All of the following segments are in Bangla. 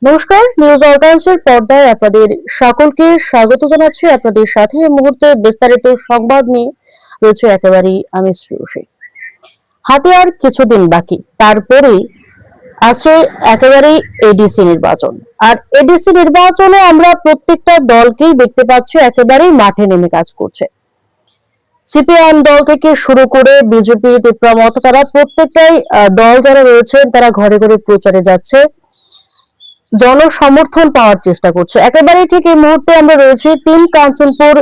নমস্কার, নিউজ অর্গানসের পর্দায় আপনাদের সকলকে স্বাগত জানাচ্ছি। আপনাদের সাথে এই মুহূর্তে বিস্তারিত সংবাদ নিয়ে রয়েছে একেবারেই আমি শ্রেয়সী। হাতে আর কিছুদিন বাকি, তারপরেই আছে একেবারেই এডিসি নির্বাচন। আর এডিসি নির্বাচনে আমরা প্রত্যেকটা দলকেই দেখতে পাচ্ছি একেবারেই মাঠে নেমে কাজ করছে। সিপিআইএম দল থেকে শুরু করে বিজেপি, মত তারা প্রত্যেকটাই দল যারা রয়েছে তারা ঘরে ঘরে প্রচারে যাচ্ছে, জনসমর্থন পাওয়ার চেষ্টা করছে। একেবারে ঠিক এই মুহূর্তে আমরা রয়েছি কাঞ্চনপুর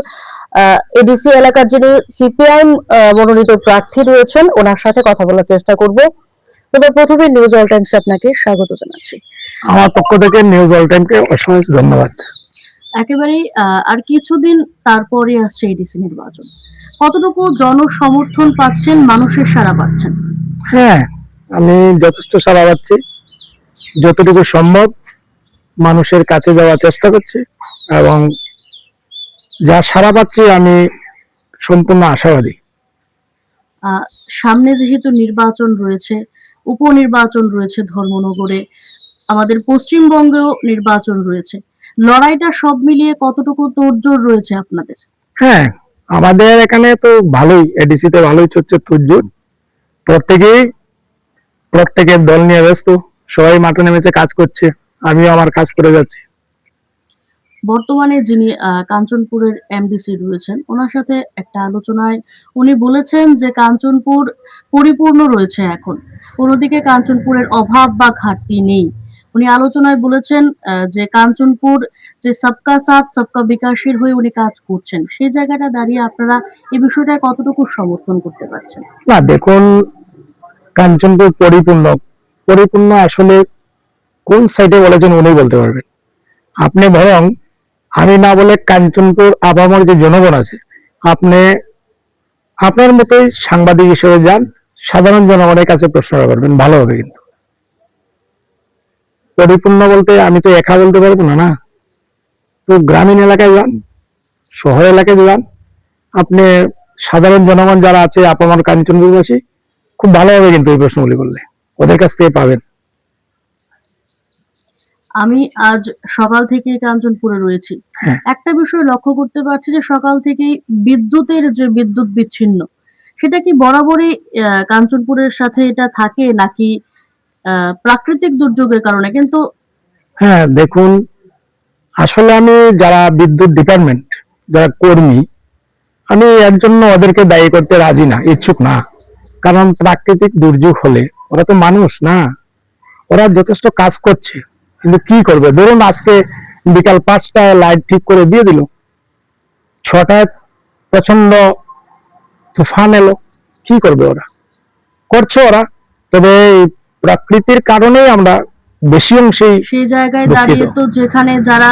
এডিসি এলাকার যিনি সিপিআইএম মনোনীত প্রার্থী রয়েছেন, ওনার সাথে কথা বলার চেষ্টা করব। তো প্রথমে নিউজ অল টাইমসে আপনাকে স্বাগত জানাচ্ছি। আমার পক্ষ থেকে নিউজ অল টাইমকে অসংখ্য ধন্যবাদ। একেবারেই আর কিছুদিন তারপরে আসছে এডিসি নির্বাচন, কতটুকু জনসমর্থন পাচ্ছেন, মানুষের সাড়া পাচ্ছেন? হ্যাঁ, আমি যথেষ্ট সাড়া পাচ্ছি, যতটুকু সম্ভব মানুষের কাছে যাওয়ার চেষ্টা করছি এবং যা সাড়া পাচ্ছি আমি সম্পূর্ণ আশাবাদী। সামনে যেহেতু নির্বাচন রয়েছে, উপনির্বাচন রয়েছে ধর্মনগরে, আমাদের পশ্চিমবঙ্গেও নির্বাচন রয়েছে, লড়াইটা সব মিলিয়ে কতটুকু তোড়জোড় রয়েছে আপনাদের? হ্যাঁ, আমাদের এখানে তো ভালোই, এডিসি তে ভালোই চলছে তোড়জোড়। প্রত্যেকের দল নিয়ে ব্যস্ত, সবাই মাঠে নেমেছে, কাজ করছে, আমিও আমার কাজ করে যাচ্ছি। বর্তমানে যিনি কাঞ্চনপুরের এমডিসি রয়েছেন, ওনার সাথে একটা আলোচনায় উনি বলেছেন যে কাঞ্চনপুর পরিপূর্ণ রয়েছে এখন, কোনোদিকে কাঞ্চনপুরের অভাব বা ঘাটতি নেই। উনি আলোচনায় বলেছেন যে কাঞ্চনপুর যে সবকা সাথ সবকা বিকাশের হয়ে উনি কাজ করছেন, সেই জায়গাটা দাঁড়িয়ে আপনারা এই বিষয়টা কতটুকু সমর্থন করতে পারছেন? না দেখুন, কাঞ্চনপুর পরিপূর্ণ পরিপূর্ণ আসলে কোন সাইডে বলেছেন উনি বলতে পারবেন। আপনি বরং আমি না বলে কাঞ্চনপুর আপামর যে জনগণ আছে, আপনি আপনার মতোই সাংবাদিক হিসেবে যান, সাধারণ জনগণের কাছে প্রশ্ন করবেন, ভালো হবে। কিন্তু পরিপূর্ণ বলতে আমি তো একা বলতে পারবো না, না তো গ্রামীণ এলাকায় যান, শহর এলাকায় যান, আপনি সাধারণ জনগণ যারা আছে আপামর কাঞ্চনপুরবাসী, খুব ভালো হবে কিন্তু এই প্রশ্নগুলি করলে ওদের কাছ থেকে পাবেন। আমি আজ সকাল থেকেই কাঞ্চনপুরে রয়েছি। একটা বিষয় লক্ষ্য করতে পারছি যে সকাল থেকেই বিদ্যুতের যে বিদ্যুৎ বিচ্ছিন্ন, সেটা কি বরাবরই কাঞ্চনপুরের সাথে এটা থাকে নাকি প্রাকৃতিক দুর্যোগের কারণে? কিন্তু হ্যাঁ দেখুন, আসলে আমি যারা বিদ্যুৎ ডিপার্টমেন্ট যারা কর্মী, আমি এর জন্য ওদেরকে দায়ী করতে রাজি না, ইচ্ছুক না। কারণ প্রাকৃতিক দুর্যোগ হলে ওরা তো মানুষ না, ওরা যথেষ্ট কাজ করছে, কিন্তু কি করবে? ধরুন আজকে বিকাল 5টায় লাইট ঠিক করে দিয়ে দিল, 6টায় প্রচন্ড তুফান এলো, কি করবে? ওরা করছে ওরা, তবে প্রকৃতির কারণেই আমরা বেশি অংশেই সেই জায়গায় দাঁড়িয়ে তো যেখানে যারা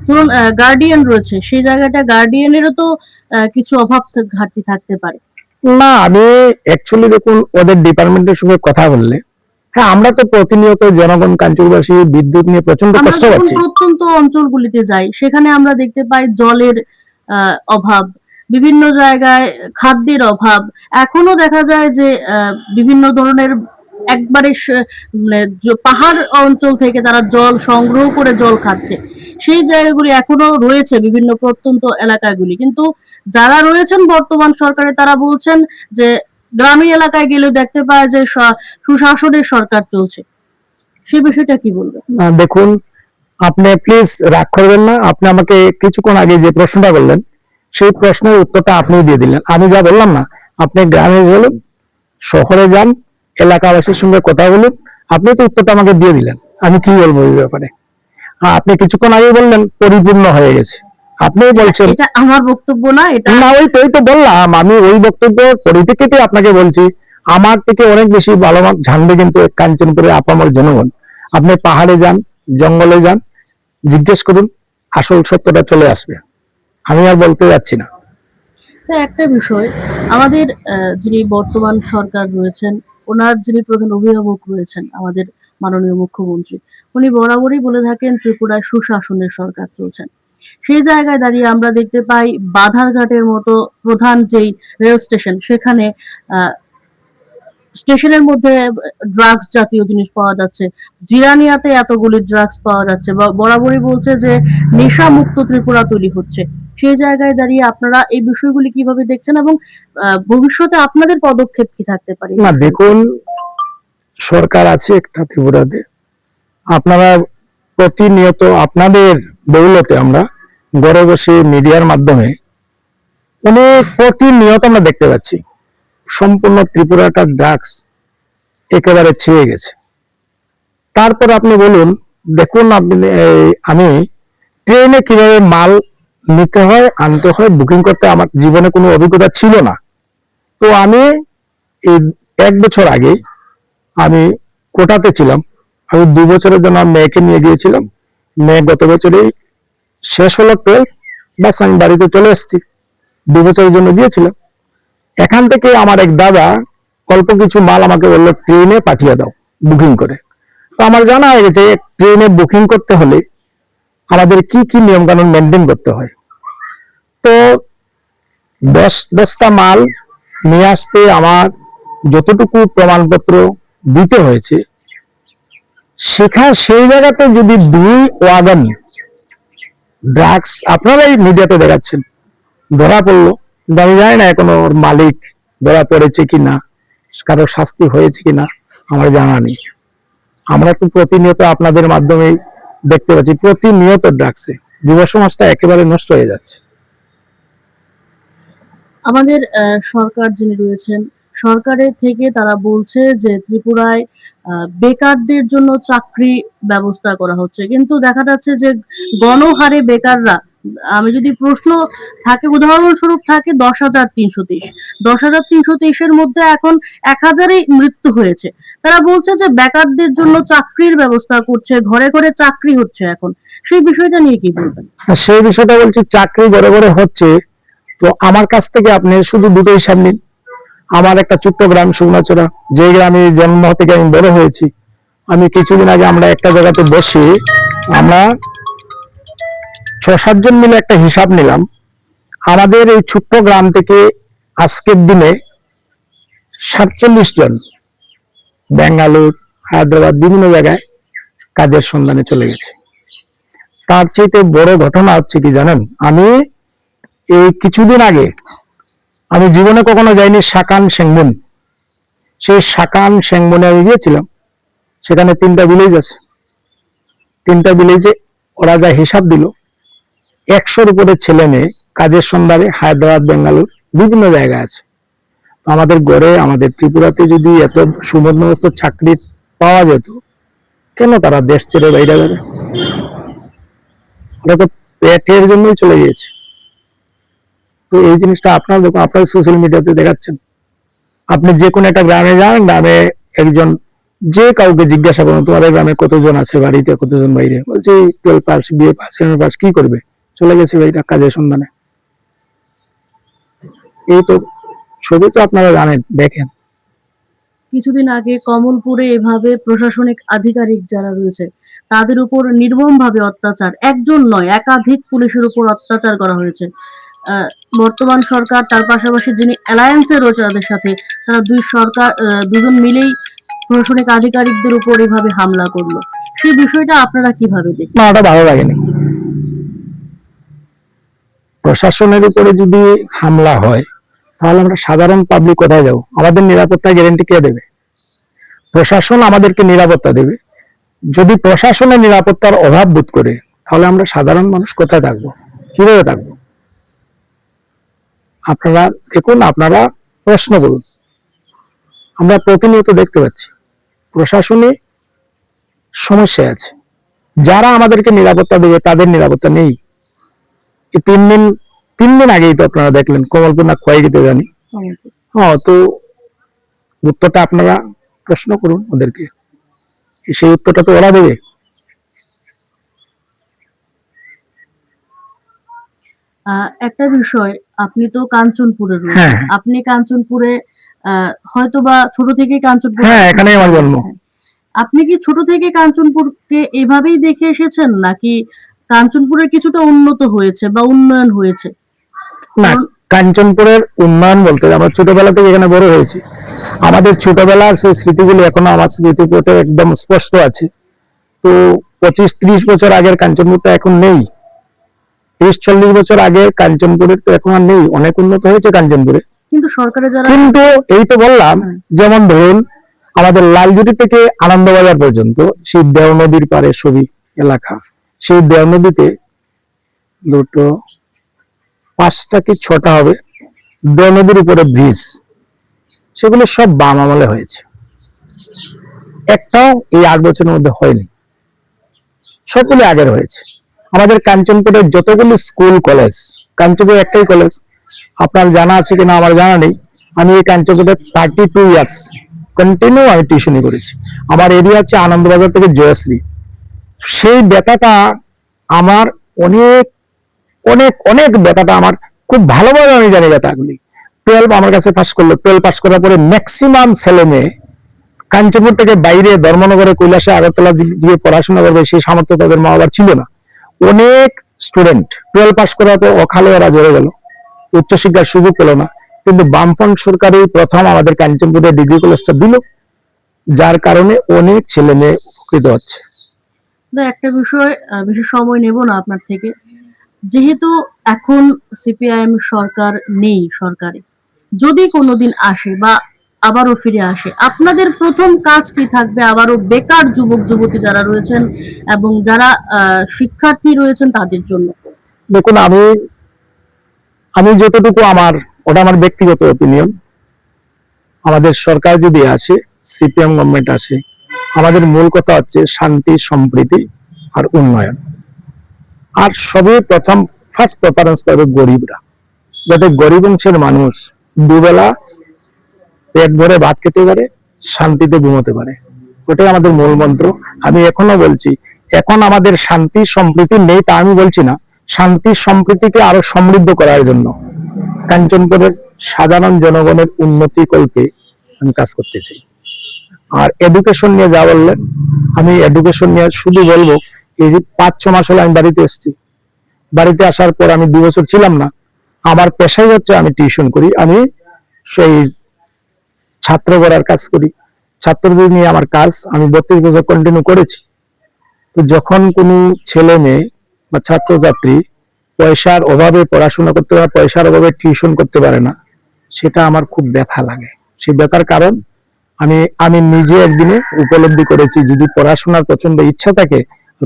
ধরুন গার্ডিয়ান রয়েছে, সেই জায়গাটা গার্ডিয়ানেরও তো কিছু অভাব ঘাটতি থাকতে পারে। না, আমি অ্যাকচুয়ালি দেখুন ওদের ডিপার্টমেন্টের সঙ্গে কথা বললে, হ্যাঁ আমরা তো প্রতিনিয়ত জনগণ কাঞ্চনবাসী বিদ্যুৎ নিয়ে প্রচন্ড কষ্ট পাচ্ছি। প্রত্যন্ত অঞ্চলগুলিতে যাই, সেখানে আমরা দেখতে পাই জলের অভাব, বিভিন্ন জায়গায় খাদ্যের অভাব, এখনো দেখা যায় যে বিভিন্ন ধরনের একবারে মানে পাহাড় অঞ্চল থেকে তারা জল সংগ্রহ করে জল খাচ্ছে। সেই জায়গাগুলি এখনো রয়েছে বিভিন্ন প্রত্যন্ত এলাকাগুলি, কিন্তু যারা রয়েছেন বর্তমান সরকারে তারা বলছেন যে গ্রামীণ এলাকায় গেলেও দেখতে পায় যে সুশাসনের সরকার চলছে। সেই বিষয়টা কি বলবেন? দেখুন, আপনি প্লিজ রাগ করবেন না, আপনি আমাকে কিছুক্ষণ আগে যে প্রশ্নটা করলেন সেই প্রশ্নের উত্তরটা আপনি দিয়ে দিলেন। আমি যা বললাম না, আপনি গ্রামে চলুন, শহরে যান, এলাকাবাসীর সঙ্গে কথা বলুন, আপনি তো উত্তরটা আমাকে দিয়ে দিলেন, আমি কি বলবো এই ব্যাপারে? আপনি কিছুক্ষণ আগে বললেন পরিপূর্ণ হয়ে গেছে, আপনি বলছেন এটা আমার বক্তব্য না, এটা না, ওই তো বললাম, আমি ওই বক্তব্য পরিপ্রেক্ষিতে আপনাকে বলছি। আমার থেকে অনেক বেশি ভালো জানবে কিন্তু কাঞ্চনপুরের আপামর জনগণ। আপনি পাহাড়ে যান, জঙ্গলে যান, জিজ্ঞেস করুন, আসল সত্যটা চলে আসবে। আমি আর বলতে যাচ্ছি না। একটা বিষয়, আমাদের যিনি বর্তমান সরকার রয়েছেন, ওনার যিনি প্রধান অভিভাবক রয়েছেন আমাদের মাননীয় মুখ্যমন্ত্রী, উনি বরাবরই বলে থাকেন ত্রিপুরায় সুশাসনের সরকার চলছেন। সেই জায়গায় দাঁড়িয়ে আমরা দেখতে পাই বাধারঘাটের মতো প্রধান যেই রেল স্টেশন, সেখানে স্টেশনের মধ্যে ড্রাগস জাতীয় জিনিস পাওয়া যাচ্ছে, জিরানিয়াতে এতগুলি ড্রাগস পাওয়া যাচ্ছে, বরাবরই বলছে যে নেশা মুক্ত ত্রিপুরা তৈরি হচ্ছে। সেই জায়গায় দাঁড়িয়ে আপনারা এই বিষয়গুলি কিভাবে দেখছেন এবং ভবিষ্যতে আপনাদের পদক্ষেপ কি থাকতে পারে? না দেখুন, সরকার আছে একটা ত্রিপুরাতে, আপনারা প্রতিনিয়ত আপনাদের দৌলতে আমরা ঘরে বসে মিডিয়ার মাধ্যমে অনেক প্রতিনিয়ত আমরা দেখতে পাচ্ছি সম্পূর্ণ ত্রিপুরাটা ড্রাগস একেবারে ছেয়ে গেছে। তারপর আপনি বলুন, দেখুন আপনি আমি ট্রেনে কিভাবে মাল নিতে হয় আনতে হয় বুকিং করতে আমার জীবনে কোনো অভিজ্ঞতা ছিল না। তো আমি এই 1 বছর আগে আমি কোটাতে ছিলাম, আমি 2 বছরের জন্য মেয়েকে নিয়ে গিয়েছিলাম। মেয়ে গত বছরেই শেষ হলো 12, বাস আমি বাড়িতে চলে এসেছি। 2 বছরের জন্য গিয়েছিলাম। এখান থেকে আমার এক দাদা অল্প কিছু মাল আমাকে বললো ট্রেনে পাঠিয়ে দাও বুকিং করে। তো আমার জানা হয়ে গেছে ট্রেনে বুকিং করতে হলে আমাদের কি কি নিয়ম কানুন মেনটেন করতে হয়। তো 10 বস্তা মাল নিয়ে আসতে আমার যতটুকু প্রমাণপত্র দিতে হয়েছে, সেই জায়গাতে যদি 2 ওয়াগন ড্রাগস আপনারাই মিডিয়াতে দেখাচ্ছেন ধরা পড়লো, কিন্তু আমি জানি না এখনো ওর মালিক ধরা পড়েছে কিনা, কারো শাস্তি হয়েছে কিনা আমার জানা নেই। আমরা তো প্রতিনিয়ত আপনাদের মাধ্যমে দেখতে পাচ্ছি প্রতিনিয়ত ড্রাগসে যুব সমাজটা একেবারে নষ্ট হয়ে যাচ্ছে। আমাদের সরকার যিনি রয়েছেন, সরকারের থেকে তারা বলছে যে ত্রিপুরায় বেকারদের জন্য চাকরি ব্যবস্থা করা হচ্ছে, কিন্তু দেখা যাচ্ছে যে গণহারে বেকাররা, আমি যদি প্রশ্ন থাকে উদাহরণস্বরূপ থাকে 10,323, 10,323-এর মধ্যে এখন 1,000-ই মৃত্যু হয়েছে। তারা বলছে যে বেকারদের জন্য চাকরির ব্যবস্থা করছে, ঘরে ঘরে চাকরি হচ্ছে এখন। সেই বিষয়টা নিয়ে কি বলবেন? সেই বিষয়টা বলছি, চাকরি ঘরে ঘরে হচ্ছে। তো আমার কাছ থেকে আপনি শুধু দুটো হিসাব নিন। আমার একটা ছোট্ট গ্রাম সুগনাচড়া, যে গ্রামে জন্ম থেকে আমি বড় হয়েছি। আমি কিছুদিন আগে আমরা একটা জায়গাতে বসে আমরা 6-7 জন মিলে একটা হিসাব নিলাম। আমাদের এই ছোট্ট গ্রাম থেকে আজকের দিনে 47 জন বেঙ্গালুর, হায়দ্রাবাদ বিভিন্ন জায়গায় কাজের সন্ধানে চলে গেছে। তার চাইতে বড় ঘটনা হচ্ছে কি জানেন, আমি এই কিছুদিন আগে, আমি জীবনে কখনো যাইনি সাকান সেংমুন, সেই সাকান সেংমুনে আমি গিয়েছিলাম। সেখানে 3টা ভিলেজ আছে। 3টা ভিলেজে ওরা যা হিসাব দিল, 100-র উপরে ছেলে মেয়ে কাজের সন্ধানে হায়দ্রাবাদ, বেঙ্গালুর বিভিন্ন জায়গায় আছে। আমাদের গড়ে আমাদের ত্রিপুরাতে যদি এত সুবন্দোবস্ত চাকরি পাওয়া যেত, কেন তারা দেশ ছেড়ে বাইরে যাবে? ওরা তো পেটের জন্যই চলে গিয়েছে। তো এই জিনিসটা আপনারা দেখুন, আপনারা সোশ্যাল মিডিয়াতে দেখাচ্ছেন। আপনি যে কোনো একটা গ্রামে যান, গ্রামে একজন যে কাউকে জিজ্ঞাসা করুন তোমাদের গ্রামে কতজন আছে বাড়িতে, কতজন বাইরে, বলছে 12 pass, BA pass, MA pass, কি করবে, চলে গেছে বাইরে কাজের সন্ধানে। এই তো ছবি তো আপনারা জানেন, দেখেন। কিছুদিন আগে কমলপুরে এভাবে প্রশাসনিক আধিকারিক যারা রয়েছে তাদের উপর নির্মমভাবে অত্যাচার, একজন নয় একাধিক পুলিশের উপর অত্যাচার করা হয়েছে। বর্তমান সরকার তার পাশাপাশি যিনি অ্যালায়েন্সে রয়েছে তাদের সাথে, তারা দুজন মিলেই প্রশাসনিক আধিকারিকদের উপর এভাবে হামলা করলো। সেই বিষয়টা আপনারা কিভাবে দেখেন? না, ওটা ভালো লাগেনি। প্রশাসনের উপরে যদি হামলা হয়, তাহলে আমরা সাধারণ পাবলিক কোথায় যাব? আমাদের নিরাপত্তা গ্যারান্টি কে দেবে? প্রশাসন আমাদেরকে নিরাপত্তা দেবে। যদি প্রশাসনের নিরাপত্তার অভাব বোধ করে, তাহলে আমরা সাধারণ মানুষ কোথায় থাকবো, কিভাবে থাকবো? আপনারা দেখুন, আপনারা প্রশ্ন করুন। আমরা প্রতিনিয়ত দেখতে পাচ্ছি প্রশাসনে সমস্যা আছে। যারা আমাদেরকে নিরাপত্তা দেবে তাদের নিরাপত্তা নেই। এই 3 দিন আগেই তো আপনারা দেখলেন কমলপুর না খোয়াইগিতে জানি। হ্যাঁ, তো উত্তরটা আপনারা প্রশ্ন করুন ওদেরকে, সেই উত্তরটা তো ওরা দেবে। একটা বিষয়, আপনি তো কাঞ্চনপুরে রয়েছেন। হ্যাঁ, আপনি কাঞ্চনপুরে হয়তোবা ছোট থেকেই কাঞ্চনপুর। হ্যাঁ, এখানেই আমার জন্ম। আপনি কি ছোট থেকে কাঞ্চনপুরকে এভাবেই দেখে এসেছেন, নাকি কাঞ্চনপুরের কিছুটা উন্নত হয়েছে বা উন্নয়ন হয়েছে? না, কাঞ্চনপুরের উন্নয়ন বলতে আমরা ছোটবেলা থেকে এখানে বড় হয়েছি, আমাদের ছোটবেলার সেই স্মৃতিগুলো এখনো আমার স্মৃতিপটে একদম স্পষ্ট আছে। তো 25-30 বছর আগের কাঞ্চনপুরটা এখন নেই, 30-40 বছর আগের কাঞ্চনপুরের তো এখন আর নেই, অনেক উন্নত হয়েছে কাঞ্চনপুরে। কিন্তু সরকারের যারা কিন্তু এই তো বললাম, যেমন ধরুন আমাদের লালজুটি থেকে আনন্দবাজার পর্যন্ত সেই দেও নদীর পারে সবই এলাকা, সেই দেও নদীতে দুটো 5টা কি 6টা হবে দেও নদীর উপরে ব্রিজ, সেগুলো সব বাম আমলে হয়েছে, একটাও এই 8 বছরের মধ্যে হয়নি, সবগুলো আগের হয়েছে। আমাদের কাঞ্চনপুরের যতগুলি স্কুল কলেজ, কাঞ্চনপুর একটাই কলেজ, আপনার জানা আছে কিনা আমার জানা নেই, আমি এই কাঞ্চনপুরে 32 ইয়ার্স কন্টিনিউ আমি টিউশনি করেছি। আমার এরিয়া হচ্ছে আনন্দবাজার থেকে জয়শ্রী। সেই ব্যথাটা আমার অনেক অনেক অনেক ব্যথাটা আমার খুব ভালোভাবে আমি জানি ব্যথাগুলি। 12 আমার কাছে পাস করলো, 12 পাস করার পরে ম্যাক্সিমাম ছেলে মেয়ে কাঞ্চনপুর থেকে বাইরে ধর্মনগরে, কৈলাসে, আগরতলা গিয়ে পড়াশোনা করবে সেই সামর্থ্য তাদের মা বাবার ছিল না। অনেক স্টুডেন্ট 12 পাস করার পর অকালে ওরা জড়ে গেল, উচ্চশিক্ষার সুযোগ পেল না। কিন্তু বামফ্রন্ট সরকারই প্রথম আমাদের কাঞ্চনপুরে ডিগ্রি কলেজটা দিল, যার কারণে অনেক ছেলে মেয়ে উপকৃত হচ্ছে। একটা বিষয়, বেশি সময় নেব না আপনার থেকে। যেহেতু এখন সিপিআইএম সরকার নেই, সরকারে যদি কোনোদিন আসে বা আবারও ফিরে আসে, আপনাদের প্রথম কাজ কি থাকবে? আবারও বেকার যুবক যুবতী যারা রয়েছেন এবং যারা শিক্ষার্থী রয়েছেন তাদের জন্য। দেখুন, আমি আমি যতটুকু ওটা আমার ব্যক্তিগত অপিনিয়ন, আমাদের সরকার যদি আসে, সিপিএম গভর্নমেন্ট আসে, আমাদের মূল কথা হচ্ছে শান্তি, সম্প্রীতি আর উন্নয়ন। আর সবই প্রথম ফার্স্ট প্রেফারেন্স পাবে গরিবরা, যাতে গরিব অংশের মানুষ দুবেলা পেট ভরে ভাত খেতে পারে, শান্তিতে ঘুমোতে পারে, ওটাই আমাদের মূল মন্ত্র। আমি এখনো বলছি, এখন আমাদের শান্তি সম্প্রীতি নেই তা আমি বলছি না, শান্তি সম্প্রীতিকে আরো সমৃদ্ধ করার জন্য কাঞ্চনপুরের সাধারণ জনগণের উন্নতি কল্পে আমি কাজ করতে চাই। আর এডুকেশন নিয়ে যা বললেন, আমি এডুকেশন নিয়ে শুধু বলবো, এই যে 5-6 মাস হলো আমি বাড়িতে এসেছি, বাড়িতে আসার পর আমি 2 বছর ছিলাম না। আমার পেশাই হচ্ছে আমি টিউশন করি, আমি সেই ছাত্র গড়ার কাজ করি, ছাত্রদের নিয়ে আমার কাজ আমি 32 বছর কন্টিনিউ করেছি। তো যখন কোনো ছেলে মেয়ে বা ছাত্রছাত্রী পয়সার অভাবে পড়াশোনা করতে পারে, পয়সার অভাবে টিউশন করতে পারে না, সেটা আমার খুব ব্যথা লাগে। সেই ব্যথার কারণ আমি নিজে একদিনে উপলব্ধি করেছি, যদি পড়াশোনার প্রচন্ড ইচ্ছা থাকে,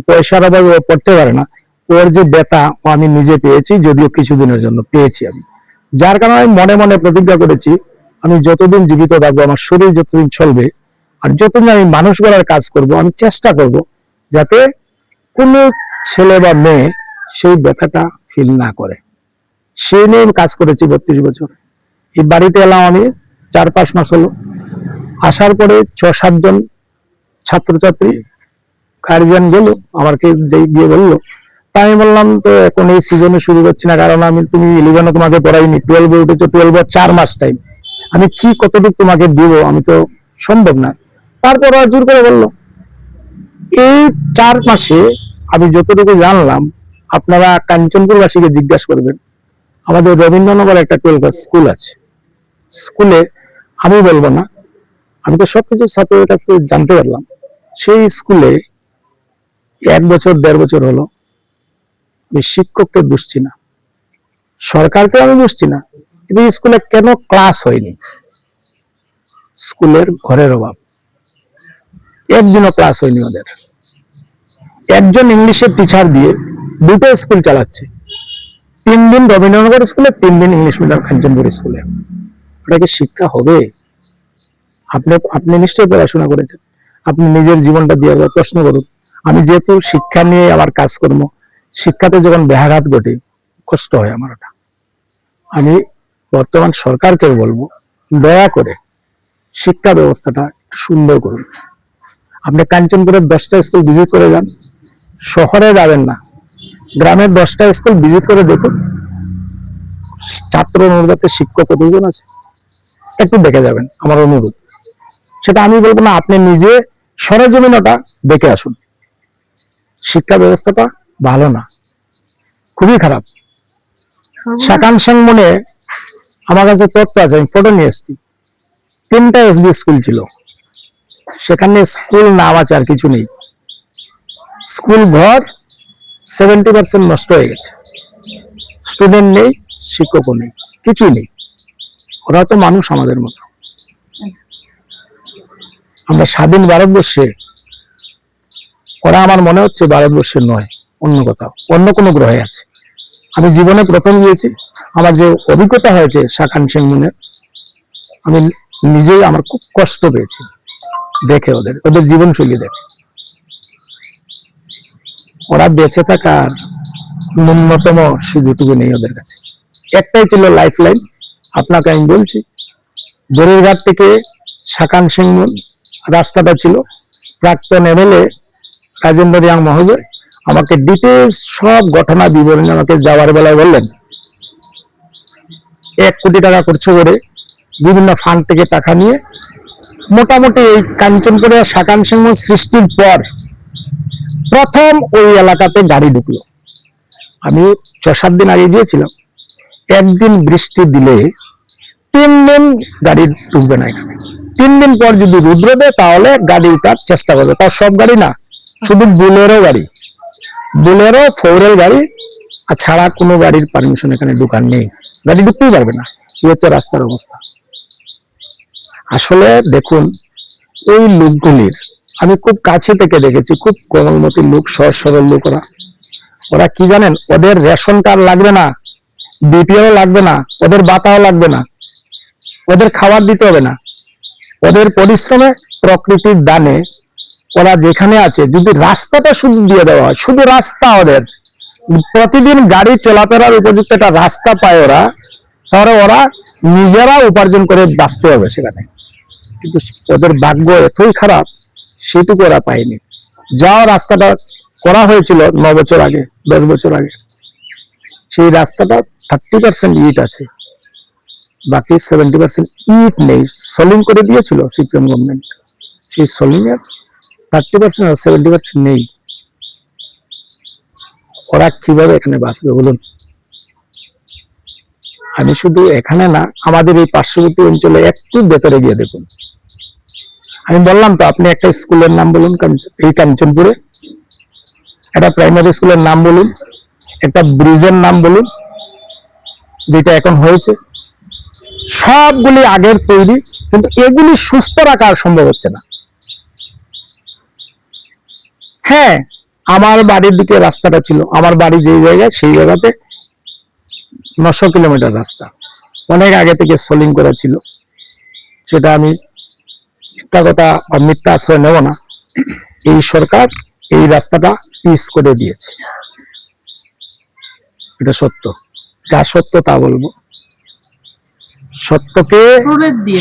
পয়সার অভাবে ও পড়তে পারে না, ওর যে ব্যথা ও আমি নিজে পেয়েছি, যদিও কিছুদিনের জন্য পেয়েছি আমি। যার কারণে আমি মনে মনে প্রতিজ্ঞা করেছি, আমি যতদিন জীবিত থাকবো, আমার শরীর যতদিন চলবে, আর যতদিন আমি মানুষ গড়ার কাজ করব, আমি চেষ্টা করব যাতে কোনো ছেলে বা মেয়ে সেই ব্যথাটা ফিল না করে। সেই নিয়ে আমি কাজ করেছি 32 বছর। এই বাড়িতে এলাম আমি 4-5 মাস হলো। আসার পরে 6-7 জন ছাত্রছাত্রী গার্জিয়ান গেল, আমাকে গিয়ে বললো, তাই আমি বললাম, তো এখন এই সিজনে শুরু করছি না, কারণ তুমি 11 তোমাকে পড়াইনি, 12 উঠেছো, 12 4 মাস টাইম, আমি কি কতটুকু তোমাকে দিব, আমি তো সম্ভব না। তারপর জোর করে বললো। এই 4 মাসে আমি যতটুকু জানলাম, আপনারা কাঞ্চনপুরবাসীকে জিজ্ঞাসা করবেন, আমাদের রবীন্দ্রনগর একটা 12 স্কুল আছে, স্কুলে আমি বলবো না, আমি তো সবকিছু ছাত্রদের কাছ থেকে জানতে পারলাম, সেই স্কুলে 1 বছর 1.5 বছর হলো আমি শিক্ষককে বুঝছি না, সরকারকে আমি বুঝছি না, কিন্তু স্কুলে কেন ক্লাস হয়নি? স্কুলের ঘরের অভাব, একদিনও ক্লাস হয়নি ওদের। একজন ইংলিশের টিচার দিয়ে 2টো স্কুল চালাচ্ছে, 3 দিন রবীন্দ্রনগর স্কুলে, 3 দিন ইংলিশ মিডিয়াম কাঞ্চনপুর স্কুলে। ওটা কি শিক্ষা হবে? আপনি নিশ্চয়ই পড়াশোনা করেছেন, আপনি নিজের জীবনটা দিয়ে একবার প্রশ্ন করুন। আমি যেহেতু শিক্ষা নিয়ে আমার কাজকর্ম, শিক্ষাতে যখন ব্যাঘাত ঘটে কষ্ট হয় আমার। ওটা আমি বর্তমান সরকারকে বলবো, দয়া করে শিক্ষা ব্যবস্থাটা একটু সুন্দর করুন। আপনি কাঞ্চনপুরের 10টা স্কুল ভিজিট করে যান, শহরে যাবেন না, গ্রামের 10টা স্কুল ভিজিট করে দেখুন, ছাত্র অনুপাতে শিক্ষক কতজন আছে একটু দেখে যাবেন, আমার অনুরোধ। সেটা আমি বলবো না, আপনি নিজে সরেজমিন ওটা দেখে আসুন। শিক্ষা ব্যবস্থাটা ভালো না, খুবই খারাপ। শাকান সিং মনে আমার কাছে তথ্য আছে, আমি ফটো নিয়ে এসেছি। 3টা এসবি স্কুল ছিল, সেখানে স্কুল নাম আছে আর কিছু নেই। স্কুল ঘর 70% নষ্ট হয়ে গেছে, স্টুডেন্ট নেই, শিক্ষকও নেই, কিছুই নেই। ওরা তো মানুষ আমাদের মতো। আমরা স্বাধীন ভারতবর্ষে, ওরা আমার মনে হচ্ছে ভারতবর্ষের নয়, অন্য কোথাও, অন্য কোনো গ্রহে আছে। আমি জীবনে প্রথম গিয়েছি, আমার যে অভিজ্ঞতা হয়েছে শাখান সিংমুনের, আমি নিজেই আমার খুব কষ্ট পেয়েছি দেখে, ওদের জীবনশৈলী দেখে। ওরা বেঁচে থাকার ন্যূনতম সুযোগটুকু নেই ওদের কাছে। একটাই ছিল লাইফ লাইন। আপনাকে আমি বলছি, বড়িরঘাট থেকে শাখান সিংমুন রাস্তাটা ছিল, প্রাক্তন এমএলএ রাজেন্দ্র রিয়াং মহোদয় আমাকে ডিটেলস সব ঘটনা বিবরণী আমাকে যাওয়ার বেলায় বললেন। 1 কোটি টাকা খরচ করে বিভিন্ন ফান্ড থেকে টাকা নিয়ে মোটামুটি এই কাঞ্চনপুরে শাখান সিংমুন সৃষ্টির পর প্রথম ওই এলাকাতে গাড়ি ঢুকলো। আমি 6-7 দিন আগে গিয়েছিলাম, একদিন বৃষ্টি দিলে 3 দিন গাড়ি ঢুকবে না এখানে। 3 দিন পর যদি রুদ্র দেয় তাহলে গাড়ি উঠার চেষ্টা করবে, তাও সব গাড়ি না, শুধু বুলেরো গাড়ি, বুলেরো 4 গাড়ি আর ছাড়া কোনো গাড়ির পারমিশন এখানে ঢুকার নেই, গাড়ি ঢুকতেই পারবে না। এই হচ্ছে রাস্তার অবস্থা। আসলে দেখুন, এই লোকগুলির আমি খুব কাছে থেকে দেখেছি, খুব কোমলমতি লোক, সহজ সরল লোক। ওরা কি জানেন, ওদের রেশন কার্ড লাগবে না, বিপিএল লাগবে না, ওদের বাতাও লাগবে না, ওদের খাবার দিতে হবে না। ওদের পরিশ্রমে, প্রকৃতির দানে ওরা যেখানে আছে, যদি রাস্তাটা শুধু দিয়ে দেওয়া হয়, শুধু রাস্তা, ওদের প্রতিদিন গাড়ি চলাফেরার উপযুক্ত একটা রাস্তা পায় ওরা, তাহলে ওরা নিজেরা উপার্জন করে বাঁচতে হবে সেখানে। কিন্তু ওদের ভাগ্য এতই খারাপ, সেটুকু ওরা পায়নি। যাও রাস্তাটা করা হয়েছিল 9 বছর আগে, 10 বছর আগে, সেই রাস্তাটা 30% ইট আছে, বাকি 70% ইট নেই। সলিং করে দিয়েছিল সিপিএম গভর্নমেন্ট, সেই সলিং এর 30% আর 70% নেই। ওরা কিভাবে এখানে বাঁচবে বলুন? আমি শুধু এখানে না, আমাদের এই পার্শ্ববর্তী অঞ্চলে একটু ভেতরে গিয়ে দেখুন। আমি বললাম তো, আপনি একটা স্কুলের নাম বলুন, এই কাঞ্চনপুরে একটা প্রাইমারি স্কুলের নাম বলুন, একটা ব্রিজের নাম বলুন যেটা এখন হয়েছে। সবগুলি আগের তৈরি, কিন্তু এগুলি সুস্থ রাখা সম্ভব হচ্ছে না। হ্যাঁ, আমার বাড়ির দিকে রাস্তাটা ছিল, আমার বাড়ি যেই জায়গায়, সেই জায়গাতে 900 কিলোমিটার রাস্তা অনেক আগে থেকে সোলিং করা ছিল। সেটা আমি মিথ্যা কথা বা মিথ্যা আশ্রয় নেব না। এই সরকার এই রাস্তাটা পিস করে দিয়েছে, এটা সত্য। যা সত্য তা বলবো।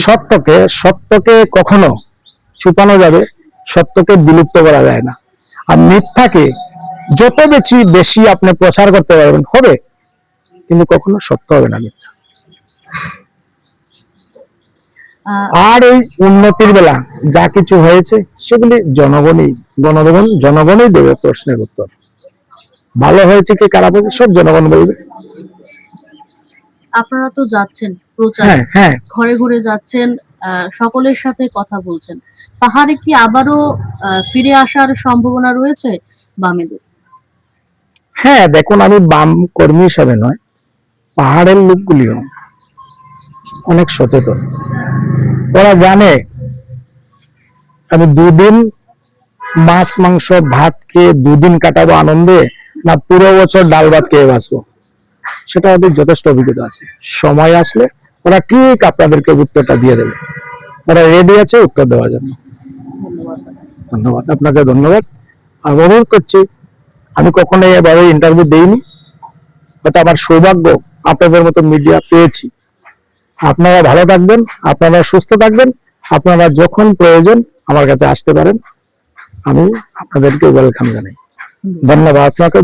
সত্যকে কখনো ছুপানো যাবে, সত্যকে বিলুপ্ত করা যায় না। আর মিথ্যাকে যত বেশি আপনি প্রচার করতে পারবেন হবে, কিন্তু কখনো সত্য হবে না মিথ্যা। আর এই উন্নতির বেলা যা কিছু হয়েছে, সেগুলি জনগণই দেবে প্রশ্নের উত্তর। ভালো হয়েছে কি খারাপ হয়েছে, সব জনগণ বলবে। আপনারা তো যাচ্ছেন প্রচার, ঘরে ঘরে যাচ্ছেন, সকলের সাথে কথা বলছেন, পাহাড়ে কি আবারও ফিরে আসার সম্ভাবনা রয়েছে বামেদের? হ্যাঁ, দেখুন, আমি বাম কর্মী হিসাবে নয়, পাহাড়ের লোকগুলিও অনেক সচেতন। ওরা জানে আমি 2 দিন মাছ মাংস ভাত খেয়ে 2 দিন কাটাবো আনন্দে, না পুরো বছর ডাল ভাত খেয়ে বাঁচবো, সেটা ওদের যথেষ্ট অভিজ্ঞতা আছে। সময় আসলে ওরা ঠিক আপনাদেরকে উত্তরটা দিয়ে দেবে, ওরা রেডি আছে উত্তর দেওয়ার জন্য। ধন্যবাদ, আপনাকে ধন্যবাদ। আর অনুরোধ করছি, আমি কখনো এভাবে ইন্টারভিউ দেইনি, হয়তো আমার সৌভাগ্য আপনাদের মতো মিডিয়া পেয়েছি। আপনারা ভালো থাকবেন, আপনারা সুস্থ থাকবেন, আপনারা যখন প্রয়োজন আমার কাছে আসতে পারেন, আমি আপনাদেরকে ওয়েলকাম জানাই। ধন্যবাদ আপনাকে।